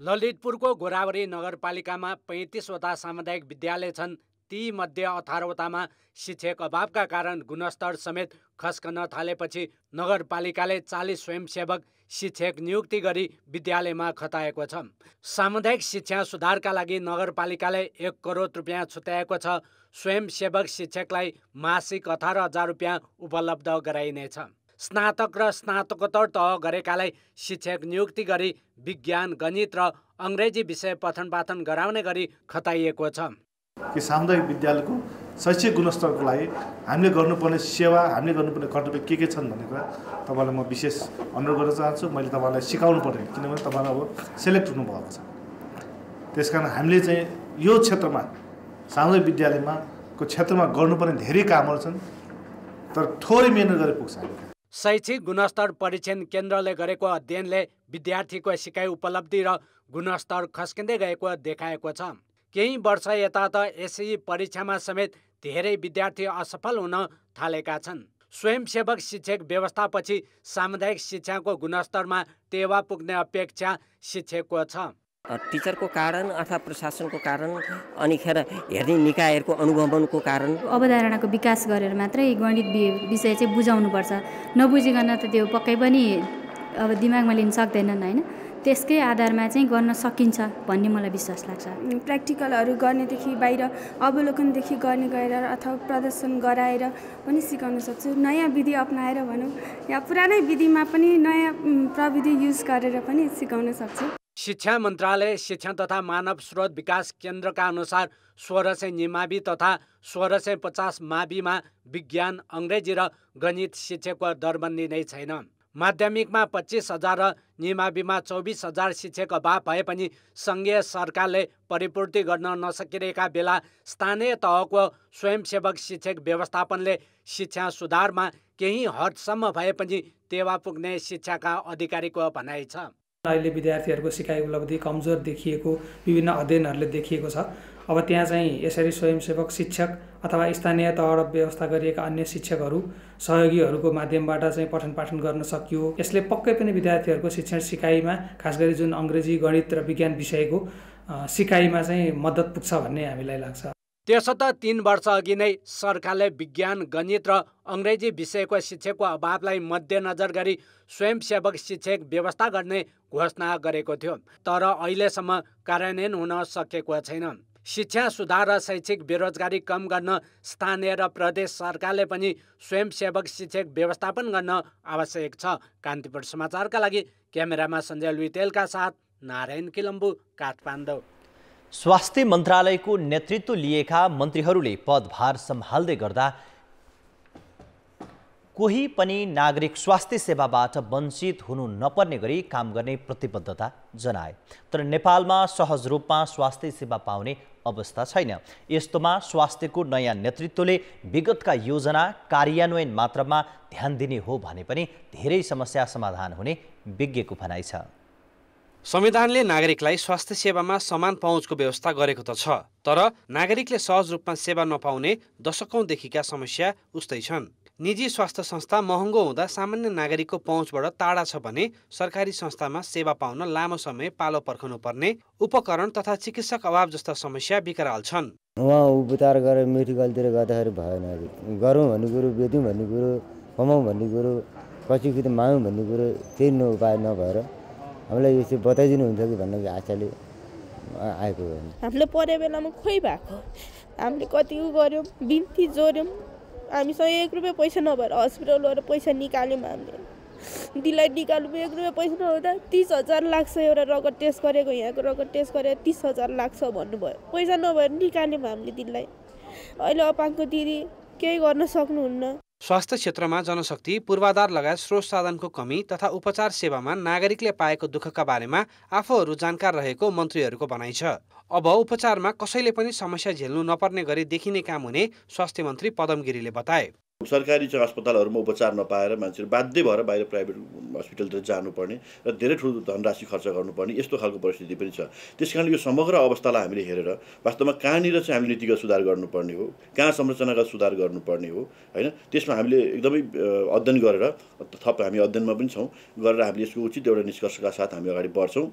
S17: ललितपुरको गोदावरी नगरपालिकामा 35वटा सामुदायिक विद्यालय छन्। ती मध्ये 18वटामा शिक्षक अभावका कारण गुणस्तर समेत खस्कन थालेपछि नगरपालिकाले 40 स्वयंसेवक शिक्षक नियुक्ति गरी विद्यालयमा खटाएको छ। सामुदायिक शिक्षा सुधारका लागि नगरपालिकाले 1 करोड रुपियाँ छुट्याएको छ। स्वयंसेवक शिक्षकलाई मासिक 18,000 रुपियाँ उपलब्ध गराइनेछ। स्नातक र स्नातकोत्तर तह गरेकालाई शिक्षक नियुक्ति गरी विज्ञान, गणित र अङ्ग्रेजी विषय पठन पाठन गराउने गरी खटाइएको छ।
S18: कि सामुदायिक विद्यालयको शैक्षिक गुणस्तरको लागि हामीले गर्नुपर्ने सेवा, हामीले गर्नुपर्ने कर्तव्य के छन् भन्ने कुरा तपाईँलाई म विशेष अनुरोध गर्न चाहन्छु। मैले तपाईँलाई सिकाउनु पर्ने, किनभने तपाईँलाई अब सेलेक्ट हुनुभएको छ। त्यसकारण हामीले चाहिँ यो क्षेत्रमा सामुदायिक विद्यालयमा को क्षेत्रमा गर्नुपर्ने धेरै कामहरू छन्, तर थोरै मेहनत गरे पुग्छ।
S17: शैक्षिक गुणस्तर परीक्षण केन्द्रले गरेको अध्ययनले विद्यार्थीको सिकाइ उपलब्धि र गुणस्तर खस्किँदै गएको देखाएको छ। केही वर्ष यता त एसई परीक्षामा समेत धेरै विद्यार्थी असफल हुन थालेका छन्। स्वयंसेवक शिक्षक व्यवस्थापछि सामुदायिक शिक्षाको गुणस्तरमा टेवा पुग्ने अपेक्षा शिक्षकको छ।
S19: टिचरको कारण अथवा प्रशासनको कारण अनि हेर्ने निकायहरूको अनुगमनको कारण
S20: अवधारणाको विकास गरेर मात्रै गणित विषय चाहिँ बुझाउनुपर्छ। नबुझिकन त त्यो पक्कै पनि अब दिमागमा लिन सक्दैनन् होइन। त्यसकै आधारमा चाहिँ गर्न सकिन्छ भन्ने मलाई विश्वास लाग्छ।
S21: प्र्याक्टिकलहरू गर्नेदेखि बाहिर अवलोकनदेखि गर्ने गएर अथवा प्रदर्शन गराएर पनि सिकाउन सक्छु। नयाँ विधि अपनाएर भनौँ या पुरानै विधिमा पनि नयाँ प्रविधि युज गरेर पनि सिकाउन सक्छु।
S17: शिक्षा मन्त्रालय शिक्षा तथा मानव स्रोत विकास केन्द्रका अनुसार 1600 निमावि तथा 1650 माविमा विज्ञान, अङ्ग्रेजी र गणित शिक्षकको दरबन्दी नै छैन। माध्यमिकमा 25,000 र निमाविमा 24,000 शिक्षक अभाव भए पनि सङ्घीय सरकारले परिपूर्ति गर्न नसकिरहेका बेला स्थानीय तहको स्वयंसेवक शिक्षक व्यवस्थापनले शिक्षा सुधारमा केही हदसम्म भए पनि टेवा पुग्ने शिक्षाका अधिकारीको भनाइ छ।
S22: अहिले विद्यार्थीहरूको सिकाइ उपलब्धि कमजोर देखिएको विभिन्न अध्ययनहरूले देखिएको छ। अब त्यहाँ चाहिँ यसरी स्वयंसेवक शिक्षक अथवा स्थानीय तह व्यवस्था गरिएका अन्य शिक्षकहरू सहयोगीहरूको माध्यमबाट चाहिँ पठन पाठन गर्न सकियो। यसले पक्कै पनि विद्यार्थीहरूको शिक्षण सिकाइमा खास गरी जुन अङ्ग्रेजी, गणित र विज्ञान विषयको सिकाइमा चाहिँ मद्दत पुग्छ भन्ने हामीलाई लाग्छ।
S17: त्यसो त 3 वर्ष अघि नै सरकारले विज्ञान, गणित र अङ्ग्रेजी विषयको शिक्षकको अभावलाई मध्यनजर गरी स्वयंसेवक शिक्षक व्यवस्था गर्ने घोषणा गरेको थियो, तर अहिलेसम्म कार्यान्वयन हुन सकेको छैन। शिक्षा सुधार र शैक्षिक बेरोजगारी कम गर्न स्थानीय र प्रदेश सरकारले पनि स्वयंसेवक शिक्षक व्यवस्थापन गर्न आवश्यक छ। कान्तिपुर समाचारका लागि क्यामेरामा सञ्जय लुइटेलका साथ नारायण किलम्बु, काठमाडौँ।
S1: स्वास्थ्य मन्त्रालयको नेतृत्व लिएका मन्त्रीहरूले पदभार सम्हाल्दै गर्दा कोही पनि नागरिक स्वास्थ्य सेवाबाट वञ्चित हुनु नपर्ने गरी काम गर्ने प्रतिबद्धता जनाए। तर नेपालमा सहज रूपमा स्वास्थ्य सेवा पाउने अवस्था छैन। यस्तोमा स्वास्थ्यको नयाँ नेतृत्वले विगतका योजना कार्यान्वयन मात्रामा ध्यान दिने हो भने पनि धेरै समस्या समाधान हुने विज्ञको भनाइ छ।
S23: संविधानले नागरिकलाई स्वास्थ्य सेवामा समान पहुँचको व्यवस्था गरेको त छ, तर नागरिकले सहज रूपमा सेवा नपाउने दशकौंदेखिका समस्या उस्तै छन्। निजी स्वास्थ्य संस्था महँगो हुँदा सामान्य नागरिकको पहुँचबाट टाढा छ भने सरकारी संस्थामा सेवा पाउन लामो समय पालो पर्खनु पर्ने, उपकरण तथा चिकित्सक अभाव जस्ता समस्या विकराल छन्।
S24: उहाँ उपचार गरेर मेडिकलतिर गर्दाखेरि भएन। गरौँ भन्ने कुरो, बेच्यौँ भन्ने कुरो, कमाउँ भन्ने कुरो, कसैको मागौँ भन्ने कुरो केही उपाय नभएर हामीलाई यसो बताइदिनुहुन्छ कि भन्ने आशाले आएको हो।
S25: हामीले पढे बेलामा खोइ भएको, हामीले कति गऱ्यौँ, बिन्ती जोड्यौँ, हामीसँग 1 रुपियाँ पैसा नभएर हस्पिटल गएर पैसा निकाल्यौँ। हामीले दिललाई निकाल्नु 1 रुपैयाँ पैसा नहुँदा 30,000 लाग्छ एउटा रगत टेस्ट गरेको यहाँको रगत टेस्ट गरे 30,000 लाग्छ भन्नुभयो पैसा नभएर निकाल्यौँ हामीले दिललाई अहिले अपाङ्गको दिदी केही गर्न सक्नुहुन्न
S23: स्वास्थ्य क्षेत्रमा जनशक्ति पूर्वाधार लगायत स्रोत साधनको कमी तथा उपचार सेवामा नागरिकले पाएको दुःखका बारेमा आफूहरू जानकार रहेको मन्त्रीहरूको भनाइ छ। अब उपचारमा कसैले पनि समस्या झेल्नु नपर्ने गरी देखिने काम हुने स्वास्थ्य मन्त्री पदम गिरीले बताए।
S3: सरकारी अस्पतालहरूमा उपचार नपाएर मान्छेहरू बाध्य भएर बाहिर प्राइभेट हस्पिटलतिर जानुपर्ने र धेरै ठुलो धनराशि खर्च गर्नुपर्ने यस्तो खालको परिस्थिति पनि छ। त्यसकारण यो समग्र अवस्थालाई हामीले हेरेर वास्तवमा कहाँनिर चाहिँ हामीले नीतिगत सुधार गर्नुपर्ने हो, कहाँ संरचनागत सुधार गर्नुपर्ने हो हैन, त्यसमा हामीले एकदमै अध्ययन गरेर थप हामी अध्ययनमा पनि छौँ गरेर हामीले यसको उचित एउटा निष्कर्षका साथ हामी अगाडि बढ्छौँ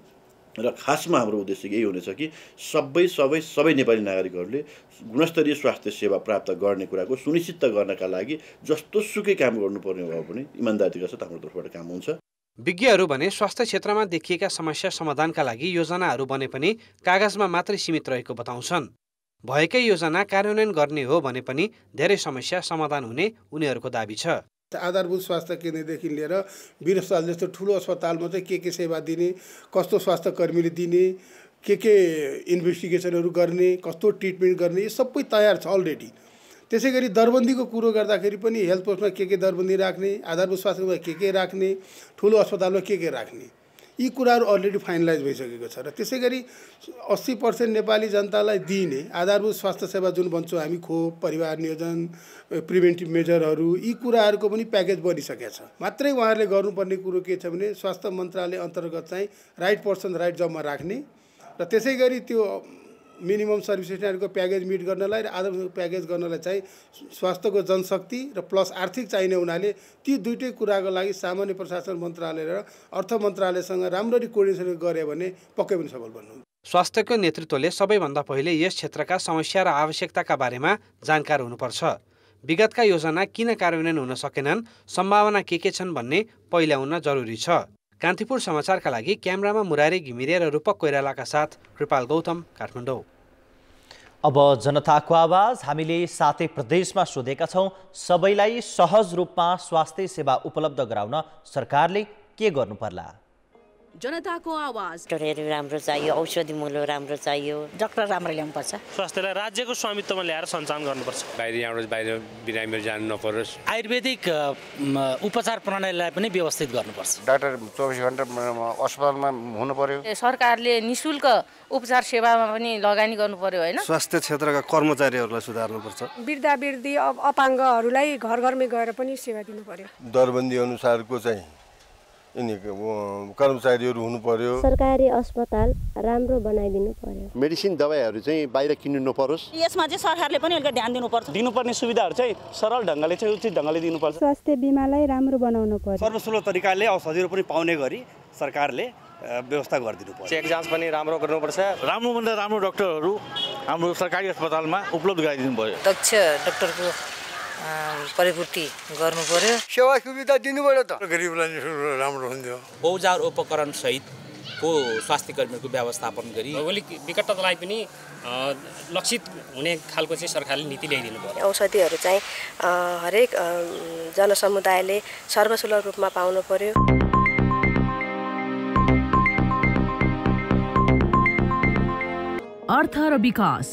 S3: र खासमा हाम्रो उद्देश्य यही हुनेछ कि सबै नेपाली नागरिकहरूले गुणस्तरीय स्वास्थ्य सेवा प्राप्त गर्ने कुराको सुनिश्चित गर्नका लागि जस्तो सुकै काम गर्नुपर्ने भए पनि इमानदारीका साथ हाम्रो तर्फबाट काम हुन्छ।
S23: विज्ञहरू भने स्वास्थ्य क्षेत्रमा देखिएका समस्या समाधानका लागि योजनाहरू बने पनि कागजमा मात्रै सीमित रहेको बताउँछन्। भएकै योजना कार्यान्वयन गर्ने हो भने पनि धेरै समस्या समाधान हुने उनीहरूको दाबी छ।
S4: आधारभूत स्वास्थ्य केन्द्रदेखि लिएर वीर अस्पताल जस्तो ठुलो अस्पतालमा चाहिँ के सेवा दिने, कस्तो स्वास्थ्य कर्मीले दिने, के इन्भेस्टिगेसनहरू गर्ने, कस्तो ट्रिटमेन्ट गर्ने, यो सबै तयार छ अलरेडी। त्यसै गरी दरबन्दीको कुरो गर्दाखेरि पनि हेल्थ पोस्टमा के दरबन्दी राख्ने, आधारभूत स्वास्थ्यमा के राख्ने, ठुलो अस्पतालमा के राख्ने, यी कुराहरू अलरेडी फाइनलाइज भइसकेको छ र त्यसै गरी 80% नेपाली जनतालाई दिइने आधारभूत स्वास्थ्य सेवा जुन भन्छौँ हामी, खोप, परिवार नियोजन, प्रिभेन्टिभ मेजरहरू, यी कुराहरूको पनि प्याकेज बनिसकेको छ। मात्रै उहाँहरूले गर्नुपर्ने कुरो के छ भने स्वास्थ्य मन्त्रालय अन्तर्गत चाहिँ राइट पर्सन राइट जबमा राख्ने र त्यसै गरी त्यो मिनिमम सर्भिसेसहरूको प्याकेज मिट गर्नलाई र आधारभूत प्याकेज गर्नलाई चाहिँ स्वास्थ्यको जनशक्ति र प्लस आर्थिक चाहिने हुनाले ती दुईटै कुराको लागि सामान्य प्रशासन मन्त्रालय र अर्थ मन्त्रालयसँग राम्ररी कोर्डिनेसन गरे भने पक्कै पनि सफल बन्नुहुन्छ।
S23: स्वास्थ्यको नेतृत्वले सबैभन्दा पहिले यस क्षेत्रका समस्या र आवश्यकताका बारेमा जानकार हुनुपर्छ। विगतका योजना किन कार्यान्वयन हुन सकेनन्, सम्भावना के छन् भन्ने पहिल्याउन जरुरी छ। कान्तिपुर समाचारका लागि क्यामेरामा मुरारी घिमिरे र रूपक कोइरालाका साथ कृपाल गौतम, काठमाडौँ।
S1: अब जनताको आवाज हामीले सातै प्रदेशमा सोधेका छौँ, सबैलाई सहज रूपमा स्वास्थ्य सेवा उपलब्ध गराउन सरकारले के गर्नु पर्ला?
S5: जनताको आवाज।
S6: डाक्टरहरू राम्रो चाहियो, औषधि मूल्य राम्रो चाहियो, डाक्टर राम्रो ल्याउनुपर्छ,
S7: स्वास्थ्यलाई राज्यको स्वामित्वमा ल्याएर सञ्चालन गर्नुपर्छ, यहाँबाट बाहिर बिरामीहरू जानु नपरोस्,
S26: आयुर्वेदिक उपचार प्रणालीलाई पनि व्यवस्थित गर्नुपर्छ,
S27: डाक्टर 24 घण्टा अस्पतालमा हुनु पर्यो,
S5: सरकारले निशुल्क उपचार सेवामा पनि लगानी गर्नु पर्यो हैन,
S27: स्वास्थ्य क्षेत्रका कर्मचारीहरूलाई सुधार्नुपर्छ,
S21: वृद्धावृद्ध अपाङ्गहरूलाई घर घरमै गएर पनि सेवा दिनु पर्यो,
S27: दरबन्दी अनुसारको चाहिँ कर्मचारीहरू हुनु पर्यो,
S28: सरकारी अस्पताल राम्रो बनाइदिनु पर्यो,
S29: मेडिसिन दबाईहरू चाहिँ बाहिर किन्नु नपरोस्,
S5: यसमा चाहिँ सरकारले पनि अलिकति ध्यान दिनुपर्छ,
S7: दिनुपर्ने सुविधाहरू चाहिँ सरल ढङ्गले चाहिँ उचित ढङ्गले दिनुपर्छ,
S21: स्वास्थ्य बिमालाई राम्रो बनाउनु पर्यो,
S7: सर्वसुलभ तरिकाले औषधिहरू पनि पाउने गरी सरकारले व्यवस्था गरिदिनु पर्छ,
S26: चेक जाँच पनि राम्रो गर्नुपर्छ,
S7: राम्रोभन्दा राम्रो डाक्टरहरू हाम्रो सरकारी अस्पतालमा उपलब्ध गराइदिनु पर्यो,
S5: दक्ष डाक्टरको परिपूर्ति गर्नु पर्यो,
S27: सेवा सुविधा दिनु पर्यो, त
S28: गरिबलाई राम्रो हुन्थ्यो,
S26: औजार उपकरण सहितको स्वास्थ्य कर्मीहरूको व्यवस्थापन गरी
S30: भौगोलिक विकटतालाई पनि लक्षित हुने खालको चाहिँ सरकारले नीति ल्याइदिनु पर्यो,
S28: औषधिहरू चाहिँ हरेक जनसमुदायले सर्वसुलभ रूपमा पाउनु पर्यो।
S5: अर्थ र विकास।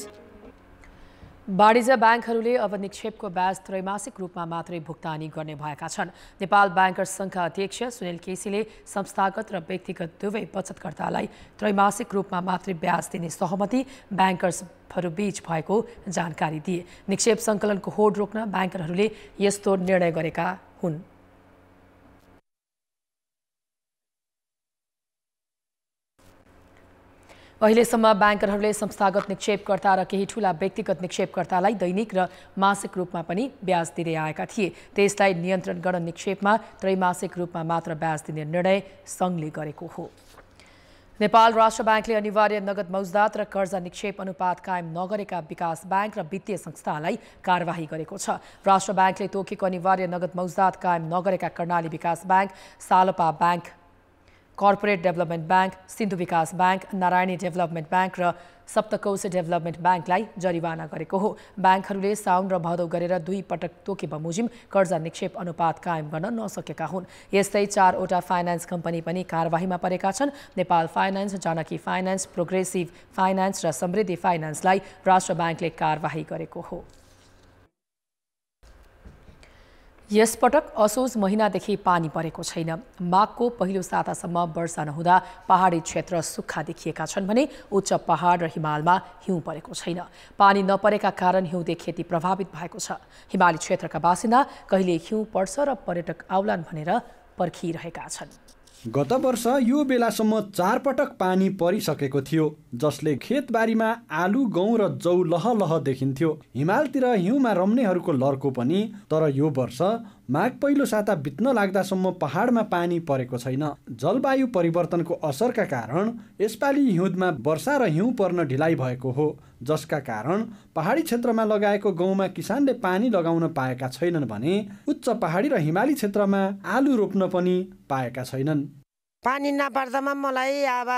S2: वाणिज्य ब्याङ्कहरूले अब निक्षेपको ब्याज त्रैमासिक रूपमा मात्रै भुक्तानी गर्ने भएका छन्। नेपाल ब्याङ्कर्स सङ्घका अध्यक्ष सुनिल केसीले संस्थागत र व्यक्तिगत दुवै बचतकर्तालाई त्रैमासिक रूपमा मात्रै ब्याज दिने सहमति ब्याङ्कर्सहरूबीच भएको जानकारी दिए। निक्षेप सङ्कलनको होड रोक्न ब्याङ्करहरूले यस्तो निर्णय गरेका हुन्। अहिलेसम्म ब्याङ्करहरूले संस्थागत निक्षेपकर्ता र केही ठूला व्यक्तिगत निक्षेपकर्तालाई दैनिक र मासिक रूपमा पनि ब्याज दिँदै आएका थिए। त्यसलाई नियन्त्रण गर्न निक्षेपमा त्रैमासिक रूपमा मात्र ब्याज दिने निर्णय सङ्घले गरेको हो। नेपाल राष्ट्र ब्याङ्कले अनिवार्य नगद मौजदात र कर्जा निक्षेप अनुपात कायम नगरेका विकास ब्याङ्क र वित्तीय संस्थालाई कारवाही गरेको छ। राष्ट्र ब्याङ्कले तोकेको अनिवार्य नगद मौजदात कायम नगरेका Karnali Bikas bank, Salapa bank, corporate development bank, Sindhu Bikas bank, Narayani development bank र सप्तकोशी डेभलपमेन्ट ब्याङ्कलाई जरिवाना गरेको हो। ब्याङ्कहरूले साउन र भदौ गरेर 2 पटक तोके बमोजिम कर्जा निक्षेप अनुपात कायम गर्न नसकेका हुन्। यस्तै 4वटा फाइनान्स कम्पनी पनि कारबाहीमा परेका छन्। Nepal finance, Janaki finance, progressive finance र समृद्धि फाइनान्सलाई राष्ट्र ब्याङ्कले कारबाही गरेको हो। यसपटक असोज महिनादेखि पानी परेको छैन। माघको पहिलो सातासम्म वर्षा नहुँदा पहाडी क्षेत्र सुक्खा देखिएका छन् भने उच्च पहाड र हिमालमा हिउँ परेको छैन। पानी नपरेका कारण हिउँदे खेती प्रभावित भएको छ। हिमाली क्षेत्रका बासिन्दा कहिले हिउँ पर्छ र पर्यटक आउलान् भनेर पर्खिरहेका छन्।
S8: गत वर्ष यो बेलासम्म 4 पटक पानी परिसकेको थियो, जसले खेतबारीमा आलु, गहुँ र जौ लहलह देखिन्थ्यो। हिमालतिर हिउँमा रम्नेहरूको लर्को पनि। तर यो वर्ष माघ पहिलो साता बित्न लाग्दासम्म पहाडमा पानी परेको छैन। जलवायु परिवर्तनको असरका कारण यसपालि हिउँदमा वर्षा र हिउँ पर्न ढिलाइ भएको हो, जसका कारण पहाडी क्षेत्रमा लगाएको गहुँमा किसानले पानी लगाउन पाएका छैनन् भने उच्च पहाडी र हिमाली क्षेत्रमा आलु रोप्न पनि पाएका छैनन्।
S9: पानी नपर्दामा मलाई अब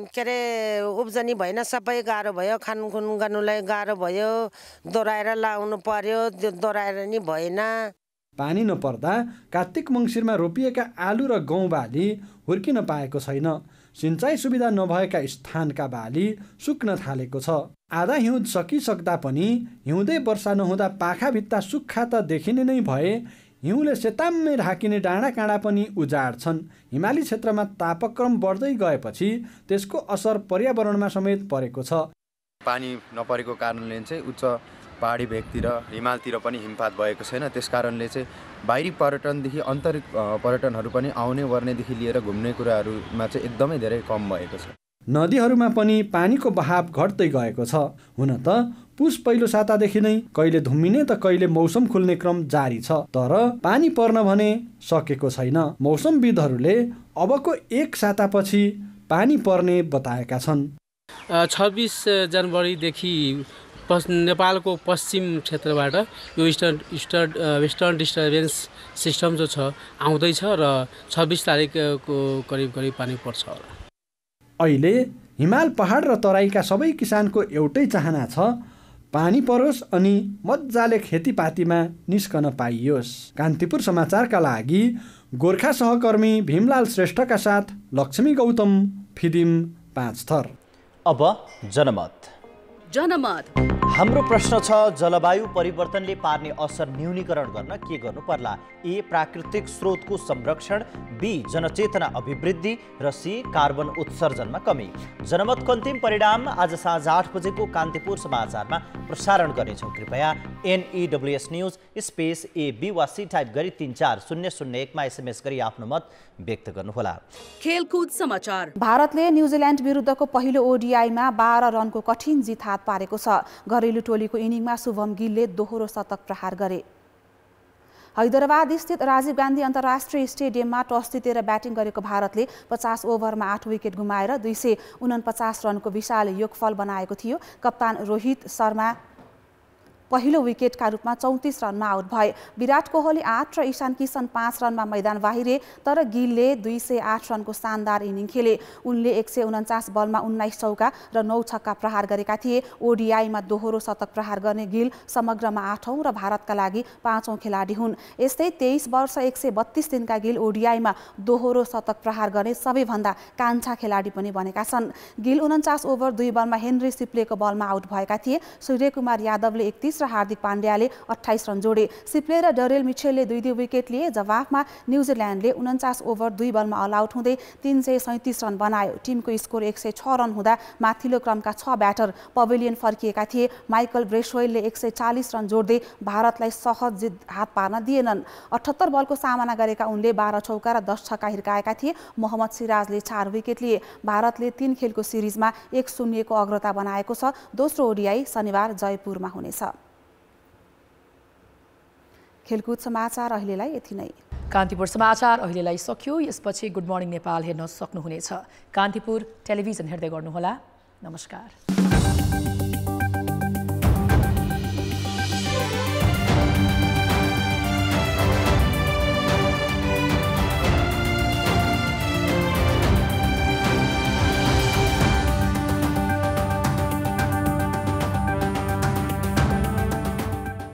S9: के अरे उब्जनी भएन, सबै गाह्रो भयो, खानखुन गर्नुलाई गाह्रो भयो, दोहोऱ्याएर लाउनु पर्यो, त्यो दोहोऱ्याएर नि भएन।
S8: पानी नपर्दा कार्तिक मङ्सिरमा रोपिएका आलु र गहुँ बाली हुर्किन पाएको छैन। सिँचाइ सुविधा नभएका स्थानका बाली सुक्न थालेको छ। आधा हिउँद सकिसक्दा पनि हिउँदे वर्षा नहुँदा पाखा भित्ता सुक्खा त देखिने नै भए हिउँले सेताम्मै ढाकिने डाँडा काँडा पनि उजाड छन्। हिमाली क्षेत्रमा तापक्रम बढ्दै गएपछि त्यसको असर पर्यावरणमा समेत परेको छ।
S10: पानी नपरेको कारणले चाहिँ उच्च पहाडी भेगतिर हिमालतिर पनि हिमपात भएको छैन। त्यस कारणले चाहिँ बाहिरी पर्यटनदेखि आन्तरिक पर्यटनहरू पनि आउने वर्नेदेखि लिएर घुम्ने कुराहरूमा चाहिँ एकदमै धेरै कम भएको छ।
S8: नदीहरूमा पनि पानीको बहाव घट्दै गएको छ। हुन त पुस पहिलो सातादेखि नै कहिले धुम्मिने त कहिले मौसम खुल्ने क्रम जारी छ, तर पानी पर्न भने सकेको छैन। मौसमविदहरूले अबको 1 सातापछि पानी पर्ने बताएका छन्।
S11: 26 जनवरीदेखि नेपालको पश्चिम क्षेत्रबाट यो वेस्टर्न डिस्टर्बेन्स सिस्टम जो छ आउँदैछ र 26 तारिकको करिब पानी पर्छ होला।
S8: अहिले हिमाल पहाड र तराईका सबै किसानको एउटै चाहना छ, पानी परोस् अनि मजाले खेतीपातीमा निस्कन पाइयोस्। कान्तिपुर समाचारका लागि गोर्खा सहकर्मी भीमलाल श्रेष्ठका साथ लक्ष्मी गौतम, फिदिम 5 थर।
S1: अब जनमत। हाम्रो प्रश्न छ, जलवायु परिवर्तनले पार्ने असर न्यूनीकरण गर्न के गर्नु पर्ला? ए. प्राकृतिक स्रोतको संरक्षण, बी. जनचेतना अभिवृद्धि र सी. कार्बन उत्सर्जनमा कमी। जनमतको अन्तिम परिणाम आज साँझ 8 बजेको कान्तिपुर समाचारमा प्रसारण गर्नेछौँ। कृपया NEWS न्यूज स्पेस AB वा C टाइप गरी 34001 मा SMS गरी आफ्नो मत व्यक्त गर्नुहोला।
S12: खेलकुद समाचार।
S13: भारतले न्युजिल्यान्ड विरुद्धको पहिलो ODIमा 12 रनको कठिन जित हात पारेको छ। घरेलु टोलीको इनिङमा शुभम गिलले दोहोरो शतक प्रहार गरे। हैदराबाद स्थित राजीव गान्धी अन्तर्राष्ट्रिय स्टेडियममा टस जितेर ब्याटिङ गरेको भारतले 50 ओभरमा 8 विकेट गुमाएर 249 रनको विशाल योगफल बनाएको थियो। कप्तान रोहित शर्मा पहिलो विकेटका रूपमा 34 रनमा आउट भए। विराट कोहली 8 र ईशान किशन 5 रनमा मैदान बाहिरे, तर गिलले 208 रनको शानदार इनिङ खेले। उनले 149 बलमा 19 चौका र 9 छक्का प्रहार गरेका थिए। ODIमा दोहोरो शतक प्रहार गर्ने गिल समग्रमा 8औं र भारतका लागि 5औं खेलाडी हुन्। यस्तै 23 वर्ष 132 दिनका गिल ODIमा दोहोरो शतक प्रहार गर्ने सबैभन्दा कान्छा खेलाडी पनि बनेका छन्। गिल 49 ओभर 2 बलमा हेनरी सिप्लेको बलमा आउट भएका थिए। सूर्यकुमार यादवले 31 र हार्दिक पाण्ड्याले 28 रन जोडे। सिप्ले र डरेल मिचेलले 2-2 विकेट लिए। जवाफमा न्युजिल्यान्डले 49 ओभर 2 बलमा अल आउट हुँदै 337 रन बनायो। टिमको स्कोर 106 रन हुँदा माथिल्लो क्रमका 6 ब्याटर पवेलियन फर्किएका थिए। माइकल ब्रेसवेलले 140 रन जोड्दै भारतलाई सहज जित हात पार्न दिएनन्। 78 बलको सामना गरेका उनले 12 चौका र 10 छक्का हिर्काएका थिए। मोहम्मद सिराजले 4 विकेट लिए। भारतले 3 खेलको सिरिजमा 1-0 को अग्रता बनाएको छ। दोस्रो ODI शनिबार जयपुरमा हुनेछ। खेलकुद समाचार अहिलेलाई यति नै।
S2: कान्तिपुर समाचार अहिलेलाई सकियो। यसपछि गुड मर्निङ नेपाल हेर्न सक्नुहुनेछ। कान्तिपुर टेलिभिजन हेर्दै गर्नुहोला। नमस्कार।